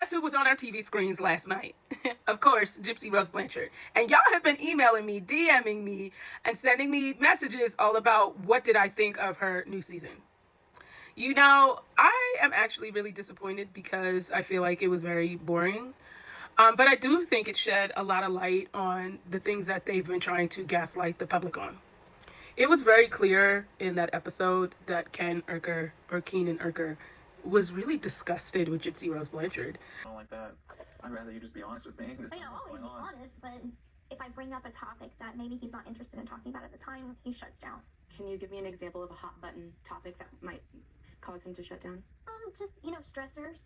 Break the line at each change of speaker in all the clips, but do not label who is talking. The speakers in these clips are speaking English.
Guess who was on our TV screens last night? Of course, Gypsy Rose Blanchard. And y'all have been emailing me, DMing me, and sending me messages all about what did I think of her new season. You know, I am actually really disappointed because I feel like it was very boring. But I do think it shed a lot of light on the things that they've been trying to gaslight the public on. It was very clear in that episode that Keenan Urker was really disgusted with Gypsy Rose Blanchard.
I don't like that. I'd rather you just be honest with me.
I know, always be honest, but if I bring up a topic that maybe he's not interested in talking about at the time, he shuts down.
Can you give me an example of a hot button topic that might cause him to shut down?
Just, stressors.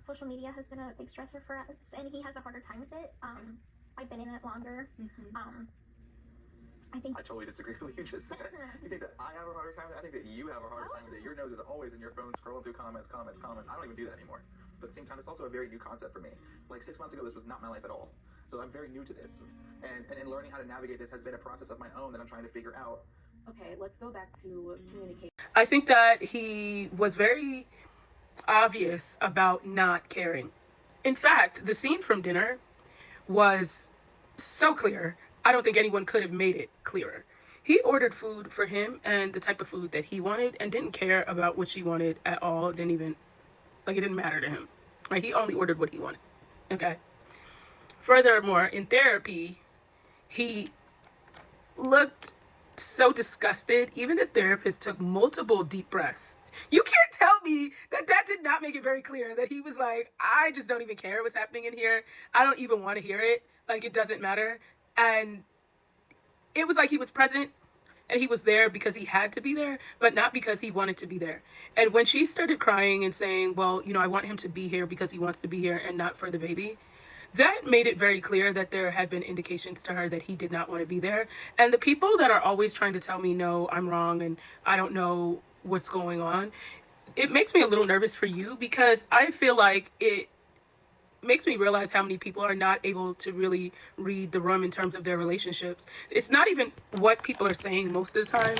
Social media has been a big stressor for us, and he has a harder time with it. I've been in it longer.
I totally disagree with what you just said. You think that I have a harder time with it? I think that you have a harder time with it. Your nose is always in your phone scrolling through comments. I don't even do that anymore. But at the same time, it's also a very new concept for me. Like 6 months ago, this was not my life at all. So I'm very new to this. And learning how to navigate this has been a process of my own that I'm trying to figure out.
Okay, let's go back to communication.
I think that he was very obvious about not caring. In fact, the scene from dinner was so clear. I don't think anyone could have made it clearer. He ordered food for him and the type of food that he wanted and didn't care about what she wanted at all. It didn't matter to him. Right? He only ordered what he wanted. Okay. Furthermore, in therapy, he looked so disgusted. Even the therapist took multiple deep breaths. You can't tell me that did not make it very clear that he was like, I just don't even care what's happening in here. I don't even want to hear it. Like, it doesn't matter. And it was like he was present and he was there because he had to be there, but not because he wanted to be there. And when she started crying and saying, well, I want him to be here because he wants to be here and not for the baby, that made it very clear that there had been indications to her that he did not want to be there. And the people that are always trying to tell me, no, I'm wrong and I don't know what's going on, it makes me a little nervous for you, because I feel like it makes me realize how many people are not able to really read the room in terms of their relationships. It's not even what people are saying most of the time.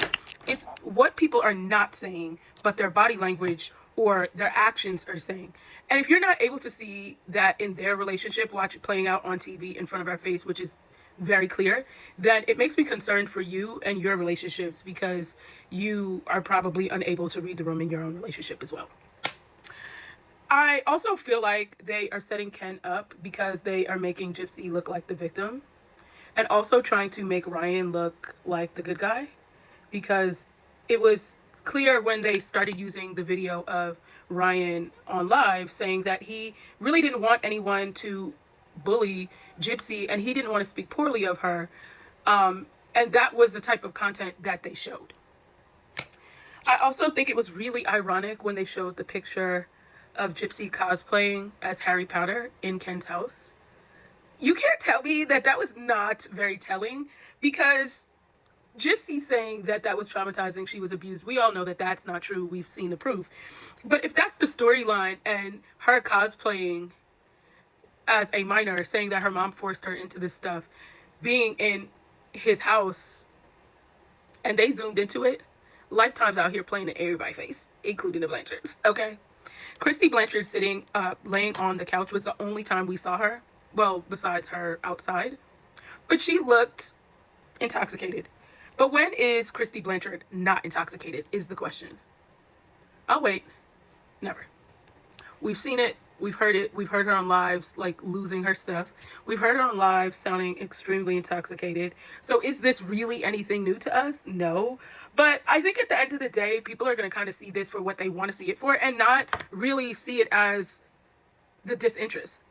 It's what people are not saying, but their body language or their actions are saying. And if you're not able to see that in their relationship, watch it playing out on TV in front of our face, which is very clear, then it makes me concerned for you and your relationships, because you are probably unable to read the room in your own relationship as well. I also feel like they are setting Ken up because they are making Gypsy look like the victim, and also trying to make Ryan look like the good guy, because it was clear when they started using the video of Ryan on live saying that he really didn't want anyone to bully Gypsy and he didn't want to speak poorly of her. And that was the type of content that they showed. I also think it was really ironic when they showed the picture of Gypsy cosplaying as Harry Potter in Ken's house. You can't tell me that was not very telling, because Gypsy saying that was traumatizing, she was abused. We all know that that's not true. We've seen the proof. But if that's the storyline, and her cosplaying as a minor, saying that her mom forced her into this stuff, being in his house, and they zoomed into it, Lifetime's out here playing in everybody's face, including the Blanchards, okay? Christy Blanchard sitting, laying on the couch was the only time we saw her. Well, besides her outside. But she looked intoxicated. But when is Christy Blanchard not intoxicated is the question. I'll wait. Never. We've seen it. We've heard it. We've heard her on lives, like, losing her stuff. We've heard her on live sounding extremely intoxicated. So is this really anything new to us? No. But I think at the end of the day, people are going to kind of see this for what they want to see it for, and not really see it as the disinterest.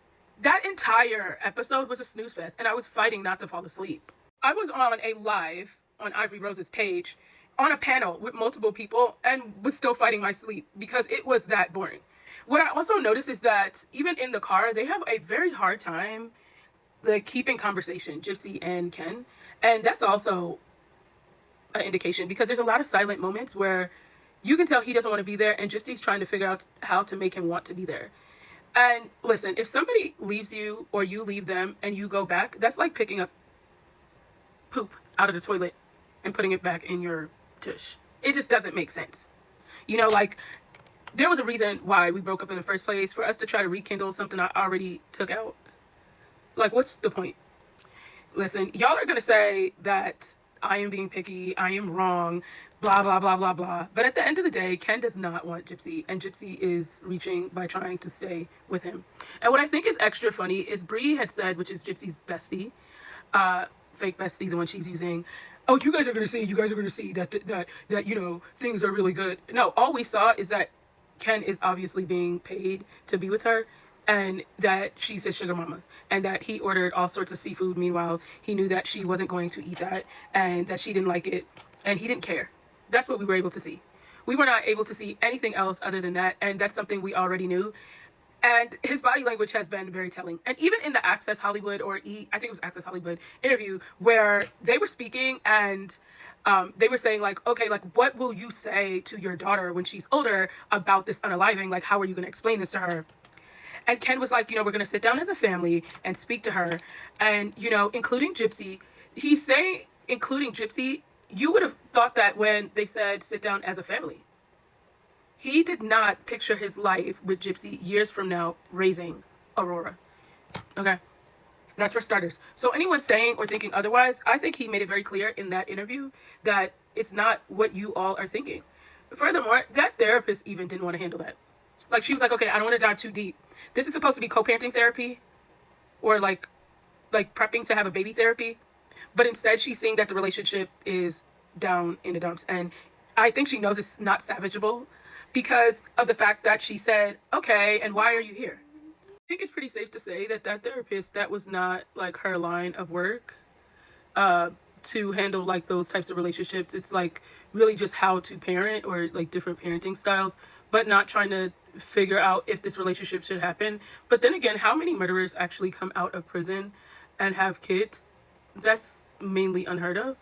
That entire episode was a snooze fest, and I was fighting not to fall asleep. I was on a live on Ivory Rose's page on a panel with multiple people and was still fighting my sleep because it was that boring. What I also noticed is that even in the car, they have a very hard time keeping conversation, Gypsy and Ken. And that's also an indication, because there's a lot of silent moments where you can tell he doesn't want to be there and Gypsy's trying to figure out how to make him want to be there. And listen, if somebody leaves you or you leave them and you go back, that's like picking up poop out of the toilet and putting it back in your tush. It just doesn't make sense. Like, there was a reason why we broke up in the first place, for us to try to rekindle something I already took out. Like, what's the point? Listen, y'all are going to say that I am being picky, I am wrong, blah, blah, blah, blah, blah. But at the end of the day, Ken does not want Gypsy, and Gypsy is reaching by trying to stay with him. And what I think is extra funny is Bree had said, which is Gypsy's bestie, fake bestie, the one she's using, oh, you guys are going to see that, you know, things are really good. No, all we saw is that Ken is obviously being paid to be with her, and that she's his sugar mama, and that he ordered all sorts of seafood. Meanwhile, he knew that she wasn't going to eat that, and that she didn't like it, and he didn't care. That's what we were able to see. We were not able to see anything else other than that, and that's something we already knew. And his body language has been very telling. And even in the Access Hollywood, or I think it was Access Hollywood interview, where they were speaking and they were saying, like, okay, like, what will you say to your daughter when she's older about this unaliving? Like, how are you going to explain this to her? And Ken was like, you know, we're going to sit down as a family and speak to her. And, you know, including Gypsy, he's saying, including Gypsy, you would have thought that when they said sit down as a family. He did not picture his life with Gypsy years from now raising Aurora. Okay? That's for starters. So anyone saying or thinking otherwise, I think he made it very clear in that interview that it's not what you all are thinking. Furthermore, that therapist even didn't want to handle that. Like, she was like, okay, I don't want to dive too deep. This is supposed to be co-parenting therapy, or like prepping to have a baby therapy. But instead, she's seeing that the relationship is down in the dumps. And I think she knows it's not salvageable because of the fact that she said, okay, and why are you here? I think it's pretty safe to say that that therapist, that was not like her line of work to handle like those types of relationships. It's like really just how to parent, or like different parenting styles, but not trying to figure out if this relationship should happen. But then again, how many murderers actually come out of prison and have kids? That's mainly unheard of,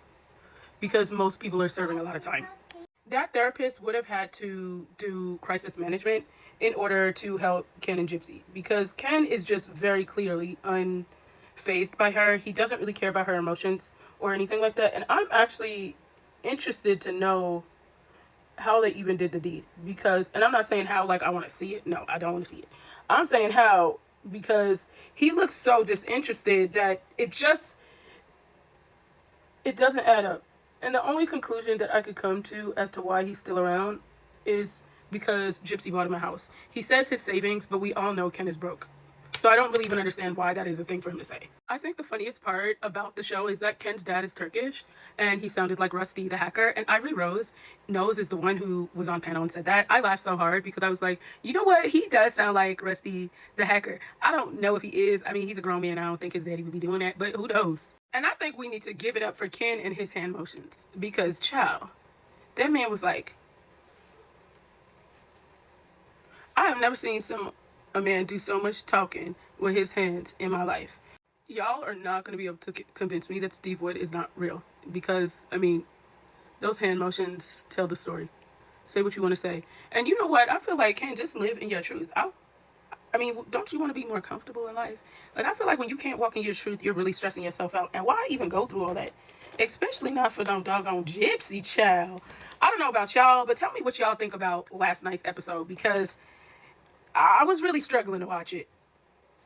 because most people are serving a lot of time. That therapist would have had to do crisis management in order to help Ken and Gypsy, because Ken is just very clearly unfazed by her. He doesn't really care about her emotions or anything like that. And I'm actually interested to know how they even did the deed, because, and I'm not saying how, like, I want to see it. No, I don't want to see it. I'm saying how, because he looks so disinterested that it doesn't add up. And the only conclusion that I could come to as to why he's still around is because Gypsy bought him a house. He says his savings, but we all know Ken is broke. So I don't really even understand why that is a thing for him to say. I think the funniest part about the show is that Ken's dad is Turkish, and he sounded like Rusty the hacker. And Ivory Rose is the one who was on panel and said that. I laughed so hard because I was like, you know what? He does sound like Rusty the hacker. I don't know if he is. I mean, he's a grown man. I don't think his daddy would be doing that, but who knows? And I think we need to give it up for Ken and his hand motions, because, child, that man was like, I have never seen a man do so much talking with his hands in my life. Y'all are not going to be able to convince me that Steve Wood is not real, because, I mean, those hand motions tell the story. Say what you want to say. And you know what? I feel like, Ken, just live in your truth. I mean, don't you want to be more comfortable in life? Like, I feel like when you can't walk in your truth, you're really stressing yourself out. And why even go through all that? Especially not for them doggone Gypsy, child. I don't know about y'all, but tell me what y'all think about last night's episode, because I was really struggling to watch it.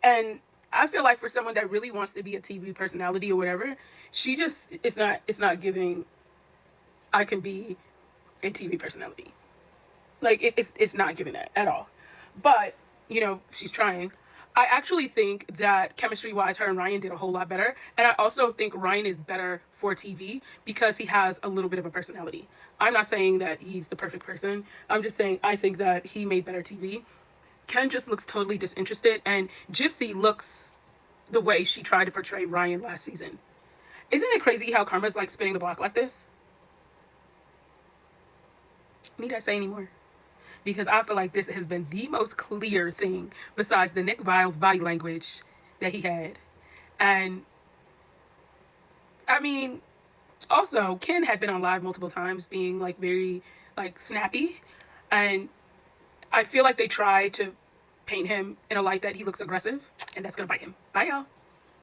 And I feel like for someone that really wants to be a TV personality or whatever, she just, it's not giving, I can be a TV personality. Like, it's not giving that at all. But, you know, she's trying. I actually think that chemistry-wise, her and Ryan did a whole lot better. And I also think Ryan is better for TV because he has a little bit of a personality. I'm not saying that he's the perfect person. I'm just saying I think that he made better TV. Ken just looks totally disinterested, and Gypsy looks the way she tried to portray Ryan last season. Isn't it crazy how karma's like spinning the block like this? Need I say any more? Because I feel like this has been the most clear thing besides the Nick Viles body language that he had. And I mean, also Ken had been on live multiple times being like very like snappy, and I feel like they try to paint him in a light that he looks aggressive, and that's gonna bite him. Bye, y'all.